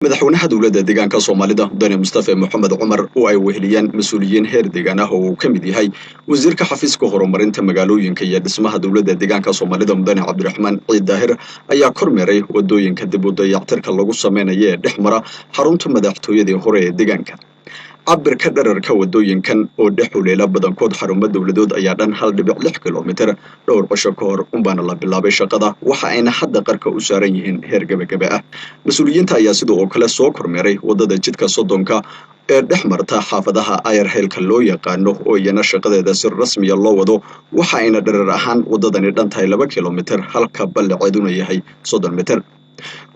madaxweynaha dowladda deegaanka Soomaalida Mudane Mustafa Maxamed Cumar oo ay weheliyaan mas'uuliyiin heer deegaan ah oo ka mid yahay wasiirka xafiiska horumarinta magaalooyinka iyo dhismaha dowladda deegaanka Soomaalida Mudane Cabdiraxmaan Ciid Daahir ayaa kormeeray wadooyinka dib u dayactirka lagu sameeyay dhexmara xarunta madaxtooyada hore ee deegaanka cabirka dhererka wadooyinkan oo dhexuleela badankood xarumo dawladood ayaa dhan 1.6 kilomitir dhowr qosho ka hor unbaana la bilaabay shaqada waxa ayna hadda qarka u saaran yihiin heer gabagaba ah mas'uuliyiinta ayaa sidoo kale soo kormeeray wadada jidka Sodonka ee dhexmarta xaafadaha Ayarheelka loo yaqaano oo iyana shaqadeeda si rasmi ah loo wado waxa ayna dherer ahaan wadadani dhantahay 2 kilomitir halka ballaceeduna yahay 30 mitir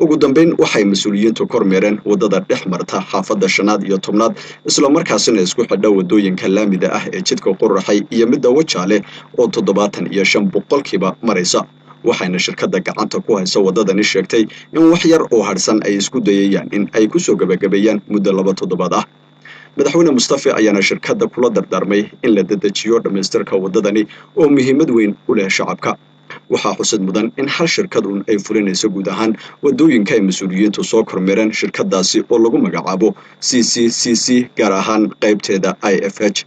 ugu dambeyn waxay mas'uuliyiintu kormeereen wadada dhexmarta xaafada shanaad iyo tobnaad isla markaasina isku xidha wadooyinka laamida ah ee jidka Qorraxay iyo midda Wajaale oo 75% maraysa waxayna shirkadda gacanta ku haysa wadadani sheegtay in wax yar oo harsan ay isku dayayaan in ay ku soo gabagabeeyaan muddo 2 toddobaad ah madaxweyne Mustafa ayaana shirkadda kula dardaarmay in la dedejiyo dhamaystirka wadadani oo muhiimad weyn u leh shacabka waxaa xusid mudan in hal shirkad ay fulinayso guud ahaan wadooyinka ay mas'uuliyiintu soo kormeereen shirkadaasi oo lagu magacaabo CCCC gaar ahaan qaybteeda IFH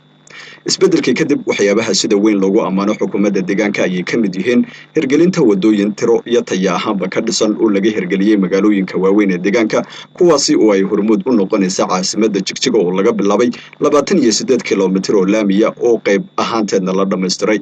isbeddelkii kadib waxyaabaha sida weyn loogu amaano xukuumadda deegaanka ay ka mid yihiin hirgelinta wadooyin tiro iyo tayo ahaanba ka dhisan oo laga hirgeliyay magaalooyinka waaweyn ee deegaanka kuwaasi oo ay hormuud u noqonaysa caasimadda Jigjiga oo laga bilaabay 28 kilomitir oo laamiya oo qayb ahaanteedna la dhameystiray